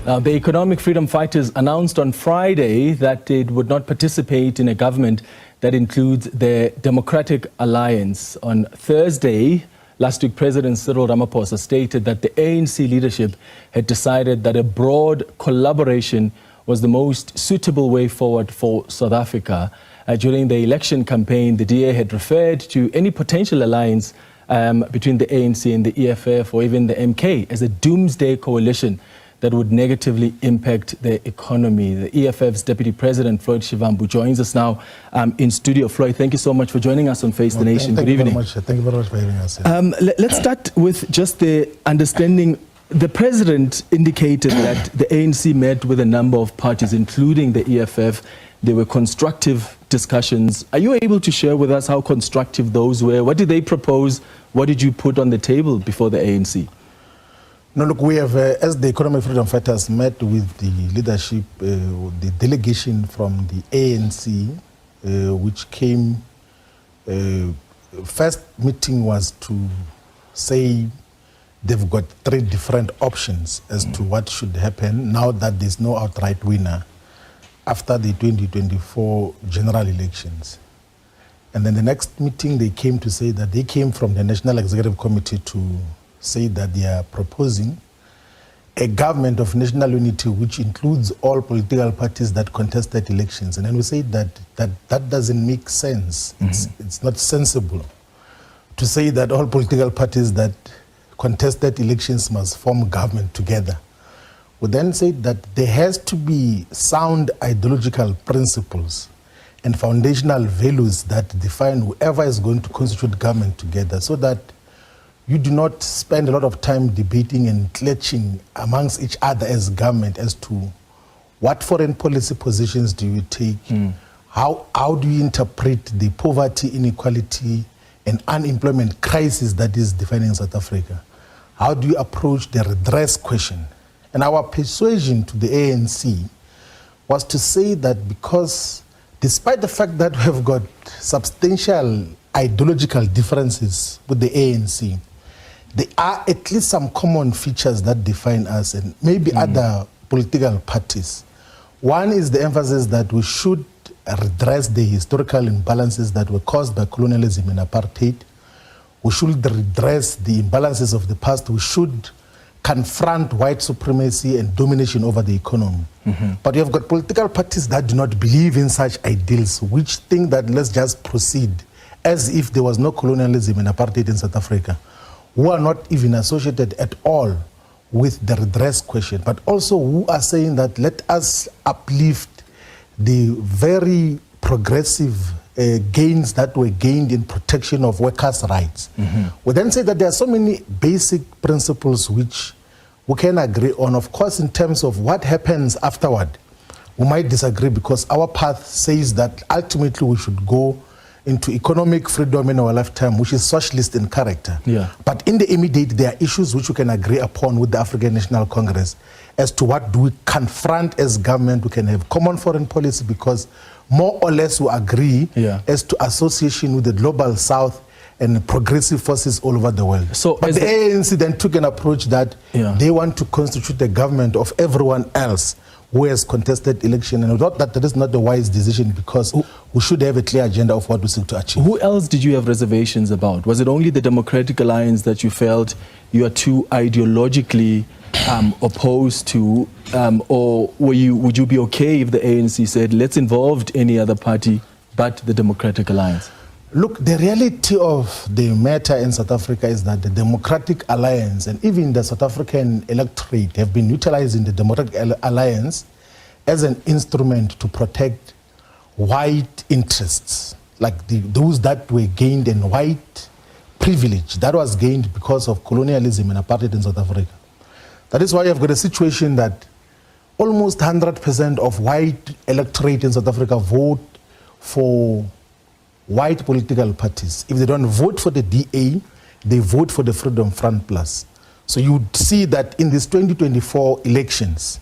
Now, the economic freedom fighters announced on Friday that it would not participate in a government that includes the Democratic Alliance. On Thursday, last week, President Cyril Ramaphosa stated that the ANC leadership had decided that a broad collaboration was the most suitable way forward for South Africa. During the election campaign, the DA had referred to any potential alliance between the ANC and the EFF or even the MK as a doomsday coalition that would negatively impact the economy. The EFF's Deputy President, Floyd Shivambu, joins us now in studio. Floyd, thank you so much for joining us on Face the Nation. Good evening. Thank you very much for having us. Let's start with just the understanding. The President indicated that the ANC met with a number of parties, including the EFF. There were constructive discussions. Are you able to share with us how constructive those were? What did they propose? What did you put on the table before the ANC? No, look, we have, as the Economic Freedom Fighters met with the leadership, the delegation from the ANC, which came, first meeting was to say they've got 3 different options as to what should happen now that there's no outright winner after the 2024 general elections. And then the next meeting they came to say that they came from the National Executive Committee to say that they are proposing a government of national unity which includes all political parties that contested elections. And then we say that doesn't make sense. It's not sensible to say that all political parties that contested elections must form government together. We then said that there has to be sound ideological principles and foundational values that define whoever is going to constitute government together, so that you do not spend a lot of time debating and clashing amongst each other as government as to what foreign policy positions do you take, how do you interpret the poverty, inequality, and unemployment crisis that is defining South Africa. How do you approach the redress question? And our persuasion to the ANC was to say that because despite the fact that we have got substantial ideological differences with the ANC, there are at least some common features that define us and maybe other political parties. One is the emphasis that we should redress the historical imbalances that were caused by colonialism and apartheid. We should redress the imbalances of the past. We should confront white supremacy and domination over the economy. But you have got political parties that do not believe in such ideals, which think that let's just proceed as if there was no colonialism and apartheid in South Africa, who are not even associated at all with the redress question, but also who are saying that let us uplift the very progressive gains that were gained in protection of workers' rights. We then say that there are so many basic principles which we can agree on. Of course, in terms of what happens afterward, we might disagree because our path says that ultimately we should go into economic freedom in our lifetime, which is socialist in character. But in the immediate, there are issues which we can agree upon with the African National Congress as to what do we confront as government. We can have common foreign policy because more or less we agree as to association with the global south and progressive forces all over the world. But the ANC then took an approach that they want to constitute a government of everyone else who has contested election, and we thought that is not a wise decision because we should have a clear agenda of what we seek to achieve. Who else did you have reservations about? Was it only the Democratic Alliance that you felt you are too ideologically opposed to, or would you be okay if the ANC said, let's involve any other party but the Democratic Alliance? Look, the reality of the matter in South Africa is that the Democratic Alliance and even the South African electorate have been utilizing the Democratic Alliance as an instrument to protect white interests, like those that were gained in white privilege that was gained because of colonialism and apartheid in South Africa. That is why you have got a situation that almost 100% of white electorate in South Africa vote for white political parties. If they don't vote for the DA, they vote for the Freedom Front Plus. So you would see that in these 2024 elections,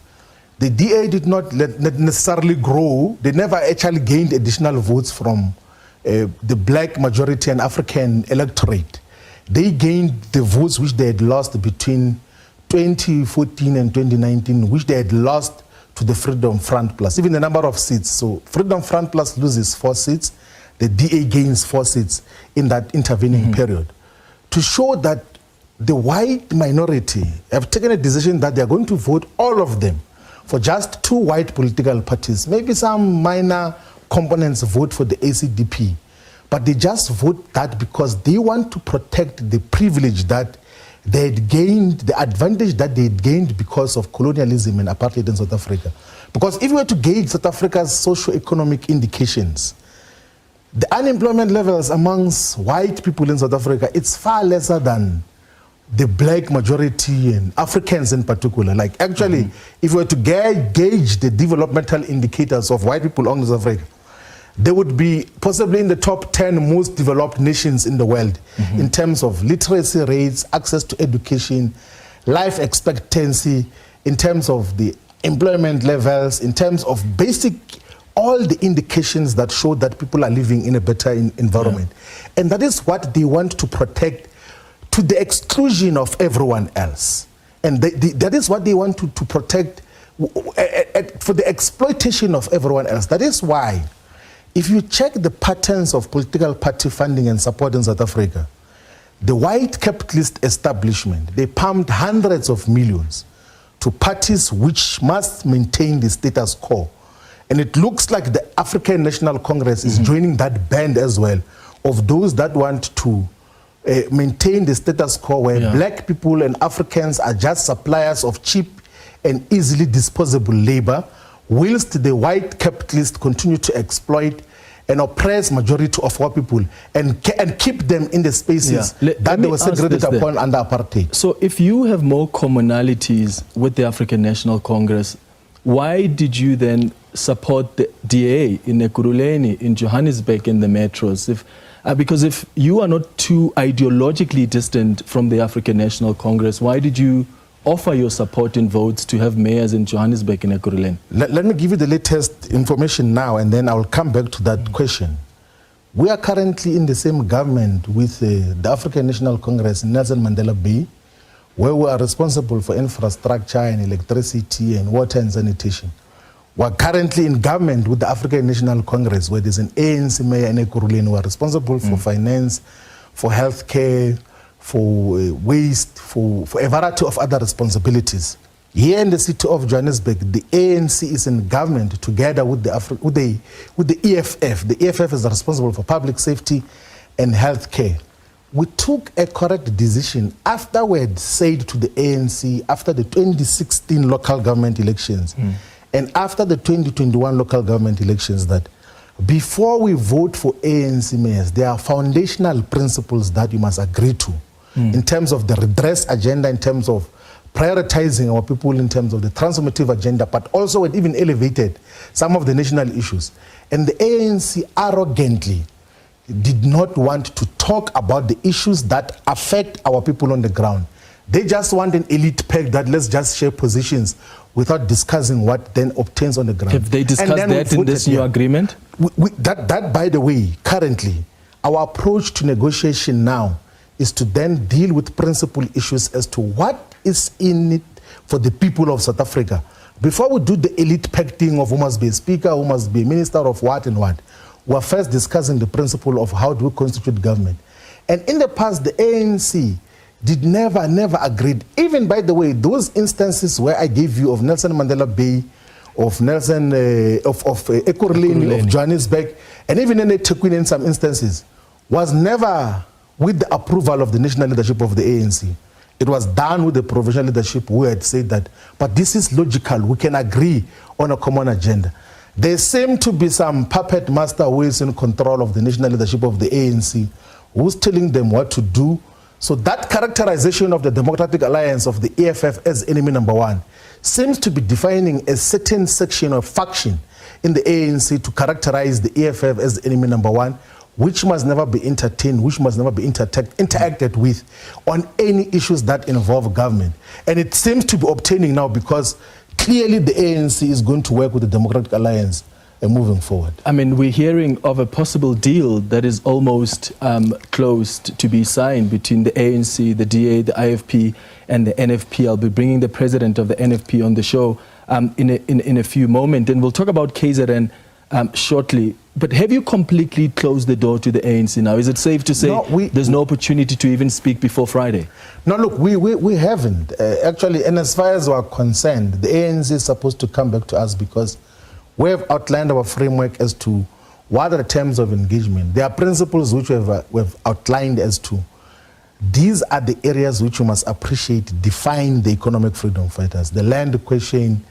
the DA did not necessarily grow. They never actually gained additional votes from the black majority and African electorate. They gained the votes which they had lost between 2014 and 2019, which they had lost to the Freedom Front Plus, even the number of seats. So Freedom Front Plus loses 4 seats, the DA gains 4 seats in that intervening period, to show that the white minority have taken a decision that they are going to vote all of them for just 2 white political parties. Maybe some minor components vote for the ACDP, but they just vote that because they want to protect the privilege that they had gained, the advantage that they had gained because of colonialism and apartheid in South Africa. Because if we were to gauge South Africa's socio-economic indications, the unemployment levels amongst white people in South Africa, it's far lesser than the black majority and Africans in particular. Like actually, if we were to gauge the developmental indicators of white people in South Africa, they would be possibly in the top 10 most developed nations in the world in terms of literacy rates, access to education, life expectancy, in terms of the employment levels, in terms of basic, all the indications that show that people are living in a better environment. And that is what they want to protect to the exclusion of everyone else. And that is what they want to protect for the exploitation of everyone else. That is why, if you check the patterns of political party funding and support in South Africa, the white capitalist establishment, they pumped hundreds of millions to parties which must maintain the status quo. And it looks like the African National Congress is joining that band as well, of those that want to maintain the status quo where black people and Africans are just suppliers of cheap and easily disposable labor, whilst the white capitalists continue to exploit and oppress majority of our people and keep them in the spaces that they were segregated upon under apartheid. So if you have more commonalities with the African National Congress, why did you then support the DA in Ekurhuleni, in Johannesburg, in the metros? Because if you are not too ideologically distant from the African National Congress, why did you offer your support in votes to have mayors in Johannesburg and Ekurhuleni? Let me give you the latest information now, and then I will come back to that question. We are currently in the same government with the African National Congress in Nelson Mandela Bay, where we are responsible for infrastructure and electricity and water and sanitation. We are currently in government with the African National Congress, where there's an ANC mayor in Ekurhuleni. We are responsible for finance, for healthcare, for waste, for a variety of other responsibilities. Here in the city of Johannesburg, the ANC is in government together with the EFF. The EFF is responsible for public safety and healthcare. We took a correct decision after we had said to the ANC, after the 2016 local government elections and after the 2021 local government elections, that before we vote for ANC mayors, there are foundational principles that you must agree to in terms of the redress agenda, in terms of prioritizing our people, in terms of the transformative agenda, but also it even elevated some of the national issues. And the ANC arrogantly did not want to talk about the issues that affect our people on the ground. They just want an elite pack that let's just share positions without discussing what then obtains on the ground. Have they discussed that in this new agreement? That, by the way, currently, our approach to negotiation now is to then deal with principal issues as to what is in it for the people of South Africa. Before we do the elite pack thing of who must be a speaker, who must be a minister of what and what, we're first discussing the principle of how do we constitute government. And in the past, the ANC did never agreed. Even, by the way, those instances where I gave you of Nelson Mandela Bay, of Ekurhuleni, of Johannesburg, and even in Ethekwini in some instances, was never with the approval of the national leadership of the ANC. It was done with the provincial leadership who had said that, but this is logical, we can agree on a common agenda. There seem to be some puppet master who is in control of the national leadership of the ANC, who's telling them what to do. So that characterization of the Democratic Alliance of the EFF as enemy number one seems to be defining a certain section or faction in the ANC to characterize the EFF as enemy number one, which must never be entertained, which must never be interacted with on any issues that involve government. And it seems to be obtaining now because clearly the ANC is going to work with the Democratic Alliance moving forward. I mean, we're hearing of a possible deal that is almost close to be signed between the ANC, the DA, the IFP, and the NFP. I'll be bringing the president of the NFP on the show in a few moments, and we'll talk about KZN shortly. But have you completely closed the door to the ANC now? Is it safe to say there's no opportunity to even speak before Friday? No, look, we haven't. Actually, and as far as we're concerned, the ANC is supposed to come back to us because we have outlined our framework as to what are the terms of engagement. There are principles which we've outlined as to these are the areas which you must appreciate, define the economic freedom fighters. The land question,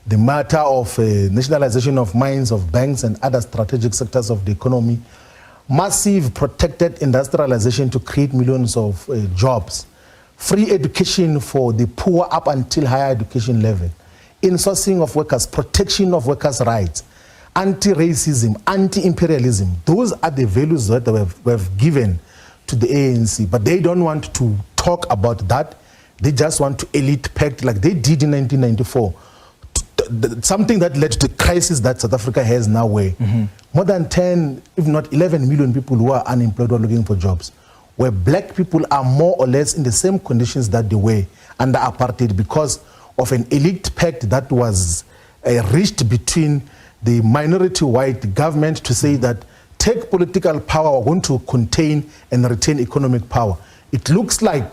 the matter of nationalization of mines, of banks and other strategic sectors of the economy, massive protected industrialization to create millions of jobs, free education for the poor up until higher education level, insourcing of workers, protection of workers' rights, anti-racism, anti-imperialism. Those are the values that we've given to the ANC, but they don't want to talk about that. They just want to elite pact like they did in 1994. Something that led to the crisis that South Africa has now, where more than 10, if not 11 million people who are unemployed or looking for jobs, where black people are more or less in the same conditions that they were under apartheid because of an elite pact that was reached between the minority white government to say that take political power, we're going to contain and retain economic power. It looks like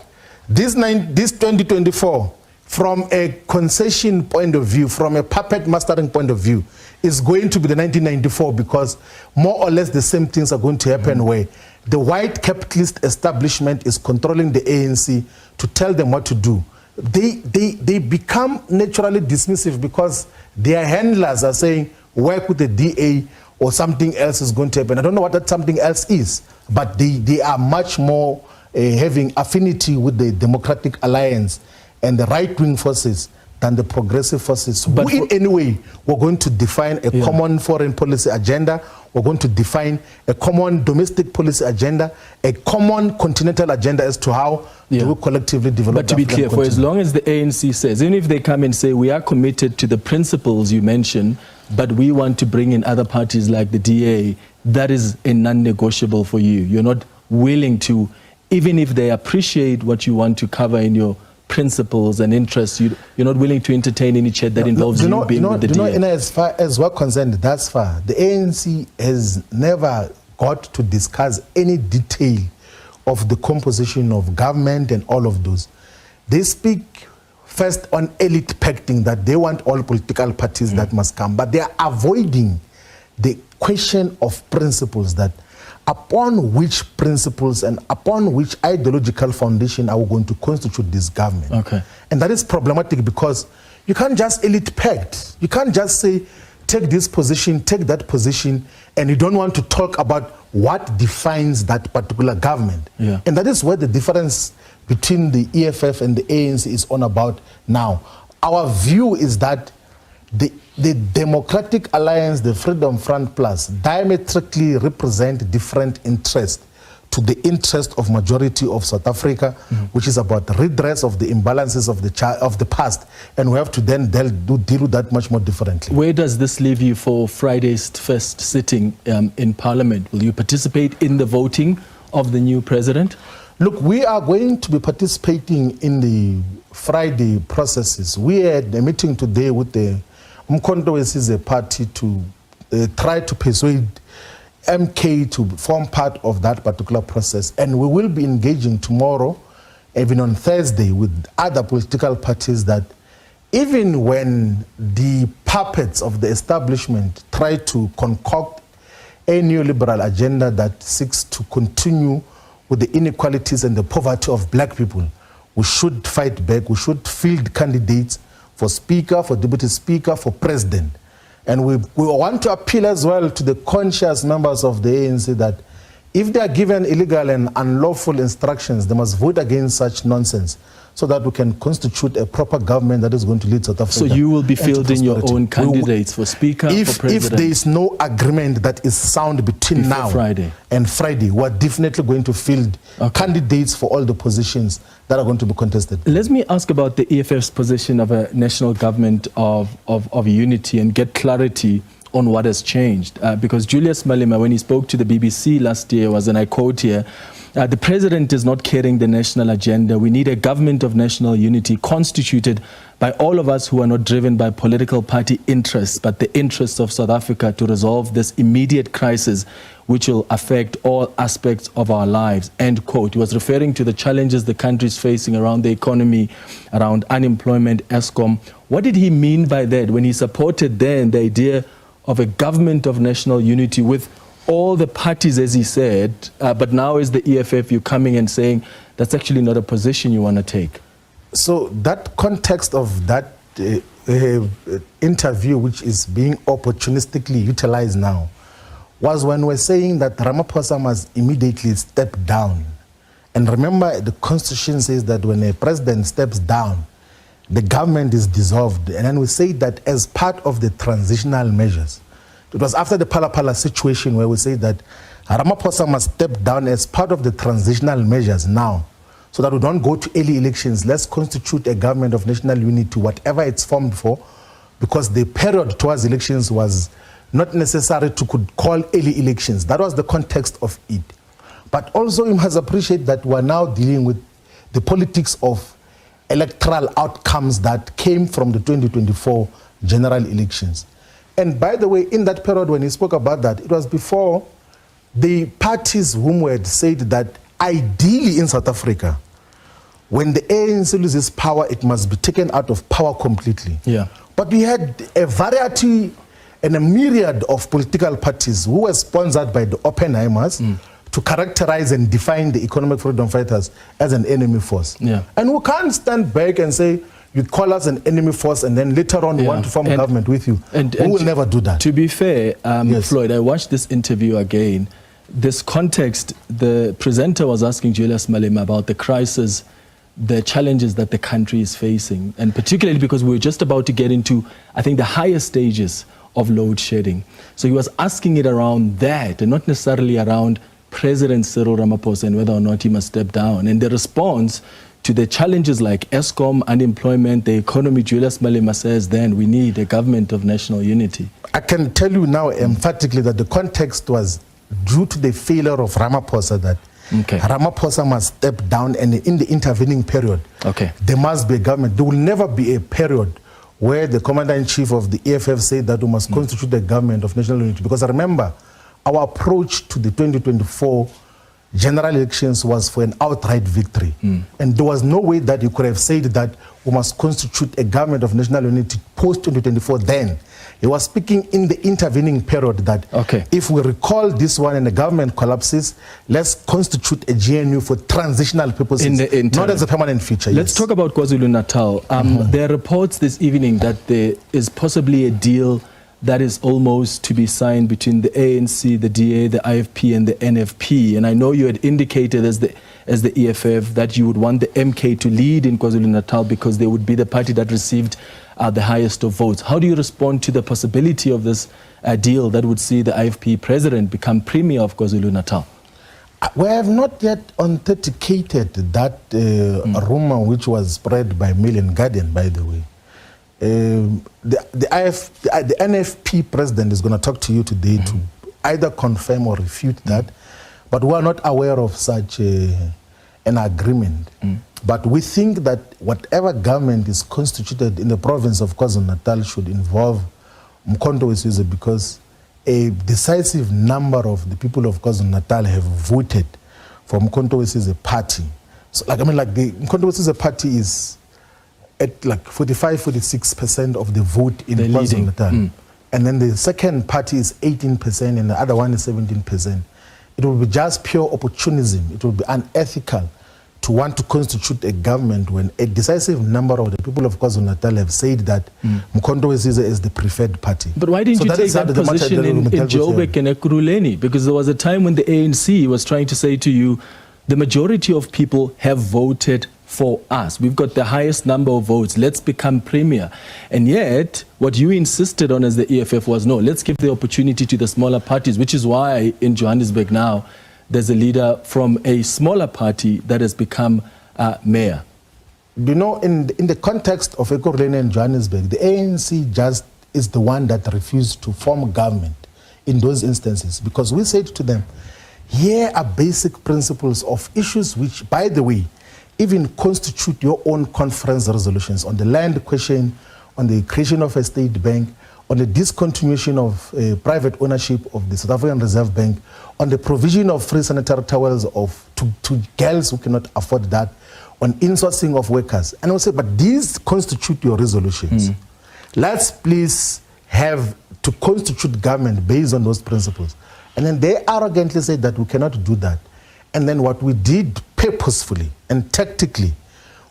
this 2024, from a concession point of view, from a puppet mastering point of view, is going to be the 1994 because more or less the same things are going to happen where the white capitalist establishment is controlling the ANC to tell them what to do. They become naturally dismissive because their handlers are saying, work with the DA or something else is going to happen. I don't know what that something else is, but they are much more having affinity with the Democratic Alliance and the right-wing forces than the progressive forces. But who in any way, we're going to define a common foreign policy agenda, we're going to define a common domestic policy agenda, a common continental agenda as to how to collectively develop. But to be clear, for as long as the ANC says, even if they come and say, we are committed to the principles you mentioned, but we want to bring in other parties like the DA, that is a non-negotiable for you. You're not willing to, even if they appreciate what you want to cover in your principles and interests, you're not willing to entertain any chat that involves you being with the DA. As far as we're concerned, thus far, the ANC has never got to discuss any detail of the composition of government and all of those. They speak first on elite pacting, that they want all political parties that must come, but they are avoiding the question of principles, that upon which principles and upon which ideological foundation are we going to constitute this government. Okay. And that is problematic because you can't just elite pact. You can't just say, take this position, take that position, and you don't want to talk about what defines that particular government. And that is where the difference between the EFF and the ANC is on about now. Our view is that the Democratic Alliance, the Freedom Front Plus, diametrically represent different interests to the interest of majority of South Africa, which is about redress of the imbalances of the past, and we have to then deal with that much more differently. Where does this leave you for Friday's first sitting in Parliament? Will you participate in the voting of the new president? Look, we are going to be participating in the Friday processes. We had a meeting today with the Umkhonto is a party to try to persuade MK to form part of that particular process, and we will be engaging tomorrow, even on Thursday, with other political parties that even when the puppets of the establishment try to concoct a neoliberal agenda that seeks to continue with the inequalities and the poverty of black people, we should fight back. We should field candidates for speaker, for deputy speaker, for president. And we want to appeal as well to the conscious members of the ANC that if they are given illegal and unlawful instructions, they must vote against such nonsense so that we can constitute a proper government that is going to lead South Africa. So you will be fielding your own candidates for speaker, for president? If there is no agreement that is sound between now and Friday, we're definitely going to field candidates for all the positions that are going to be contested. Let me ask about the EFF's position of a national government of unity and get clarity on what has changed. Because Julius Malema, when he spoke to the BBC last year, was, and I quote here, the president is not carrying the national agenda. We need a government of national unity constituted by all of us who are not driven by political party interests, but the interests of South Africa to resolve this immediate crisis, which will affect all aspects of our lives, end quote. He was referring to the challenges the country is facing around the economy, around unemployment, Eskom. What did he mean by that when he supported then the idea of a government of national unity with all the parties, as he said, but now as the EFF, you're coming and saying that's actually not a position you want to take? So that context of that interview, which is being opportunistically utilized now, was when we're saying that Ramaphosa must immediately step down. And remember, the Constitution says that when a president steps down, the government is dissolved. And then we say that as part of the transitional measures. It was after the Phala situation where we say that Ramaphosa must step down as part of the transitional measures now, so that we don't go to early elections. Let's constitute a government of national unity, whatever it's formed for, because the period towards elections was not necessary to could call early elections. That was the context of it. But also you must appreciate that we're now dealing with the politics of electoral outcomes that came from the 2024 general elections. And by the way, in that period when he spoke about that, it was before the parties whom we had said that ideally in South Africa, when the ANC loses power, it must be taken out of power completely. Yeah. But we had a variety and a myriad of political parties who were sponsored by the Oppenheimers to characterize and define the economic freedom fighters as an enemy force. Yeah. And we can't stand back and say, you call us an enemy force and then later on want to form a government with you. We will never do that. To be fair, yes. Floyd, I watched this interview again. This context, the presenter was asking Julius Malema about the crisis, the challenges that the country is facing, and particularly because we were just about to get into, I think, the higher stages of load shedding. So he was asking it around that and not necessarily around President Cyril Ramaphosa and whether or not he must step down. And the response to the challenges like Eskom, unemployment, the economy, Julius Malema says then we need a government of national unity. I can tell you now emphatically that the context was due to the failure of Ramaphosa, that Ramaphosa must step down, and in the intervening period, there must be a government. There will never be a period where the Commander-in-Chief of the EFF said that we must constitute a government of national unity. Because I remember, our approach to the 2024 general elections was for an outright victory. And there was no way that you could have said that we must constitute a government of national unity post-2024 then. He was speaking in the intervening period that if we recall this one and the government collapses, let's constitute a GNU for transitional purposes, not as a permanent feature. Let's talk about KwaZulu-Natal. There are reports this evening that there is possibly a deal that is almost to be signed between the ANC, the DA, the IFP, and the NFP. And I know you had indicated as the EFF that you would want the MK to lead in KwaZulu-Natal because they would be the party that received the highest of votes. How do you respond to the possibility of this deal that would see the IFP president become premier of KwaZulu-Natal? We have not yet authenticated that rumor which was spread by Mail and Guardian, by the way. The NFP president is going to talk to you today to either confirm or refute that, but we are not aware of such an agreement. But we think that whatever government is constituted in the province of KwaZulu-Natal should involve Mkhonto we Sizwe, because a decisive number of the people of KwaZulu-Natal have voted for Mkhonto we Sizwe party. So, the Mkhonto we Sizwe party is at 45-46% of the vote in KwaZulu-Natal. And then the second party is 18% and the other one is 17%. It will be just pure opportunism. It will be unethical to want to constitute a government when a decisive number of the people of KwaZulu-Natal have said that Mkhonto we Sizwe is the preferred party. But why didn't you take that position in Joburg and Ekurhuleni? Because there was a time when the ANC was trying to say to you, the majority of people have voted for us. We've got the highest number of votes. Let's become premier. And yet, what you insisted on as the EFF was, no, let's give the opportunity to the smaller parties, which is why in Johannesburg now, there's a leader from a smaller party that has become mayor. You know, in the context of Ekurhuleni and Johannesburg, the ANC just is the one that refused to form government in those instances, because we said to them, here are basic principles of issues which, by the way, even constitute your own conference resolutions on the land question, on the creation of a state bank, on the discontinuation of private ownership of the South African Reserve Bank, on the provision of free sanitary towels to girls who cannot afford that, on insourcing of workers. And I will say, but these constitute your resolutions. Let's please have to constitute government based on those principles. And then they arrogantly said that we cannot do that. And then what we did purposefully and tactically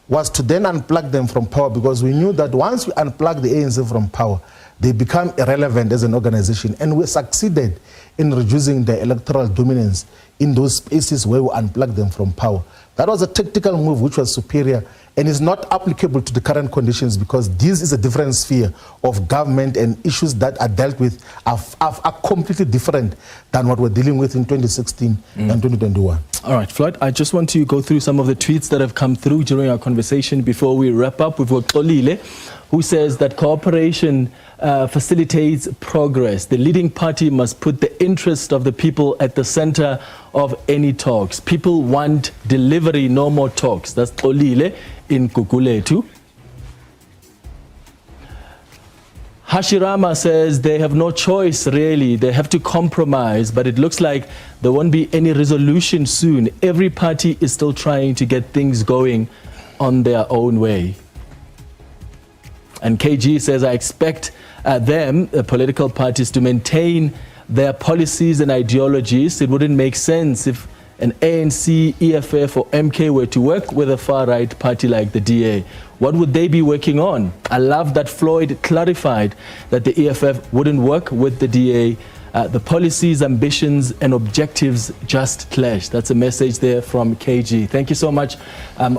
was to then unplug them from power, because we knew that once we unplug the ANC from power, they become irrelevant as an organization. And we succeeded in reducing the electoral dominance in those spaces where we unplugged them from power. That was a tactical move which was superior and is not applicable to the current conditions, because this is a different sphere of government, and issues that are dealt with are completely different than what we're dealing with in 2016 and 2021. All right, Floyd, I just want to go through some of the tweets that have come through during our conversation before we wrap up. We've got Tolile, who says that cooperation facilitates progress. The leading party must put the interest of the people at the center of any talks. People want delivery, no more talks. That's Tolile in Kukuletu. Hashirama says they have no choice, really. They have to compromise, but it looks like there won't be any resolution soon. Every party is still trying to get things going on their own way. And KG says, I expect the political parties, to maintain their policies and ideologies. It wouldn't make sense if an ANC, EFF or MK were to work with a far-right party like the DA. What would they be working on? I love that Floyd clarified that the EFF wouldn't work with the DA. The policies, ambitions and objectives just clash. That's a message there from KG. Thank you so much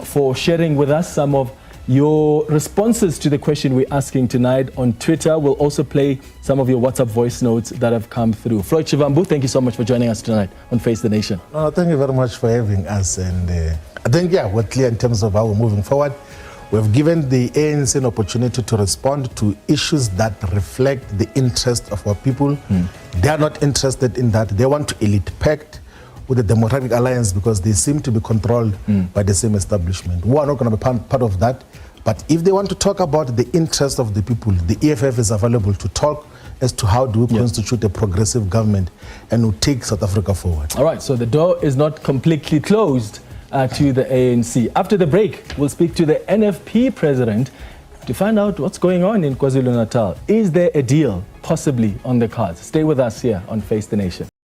for sharing with us some of your responses to the question we're asking tonight on Twitter. We'll also play some of your WhatsApp voice notes that have come through. Floyd Shivambu, thank you so much for joining us tonight on Face the Nation. No, thank you very much for having us. And I think, we're clear in terms of how we're moving forward. We've given the ANC an opportunity to respond to issues that reflect the interest of our people. They are not interested in that. They want to elite pact with the Democratic Alliance because they seem to be controlled by the same establishment. We are not going to be part of that. But if they want to talk about the interest of the people, the EFF is available to talk as to how do we constitute a progressive government and will take South Africa forward. All right, so the door is not completely closed to the ANC. After the break, we'll speak to the NFP president to find out what's going on in KwaZulu-Natal. Is there a deal possibly on the cards? Stay with us here on Face the Nation.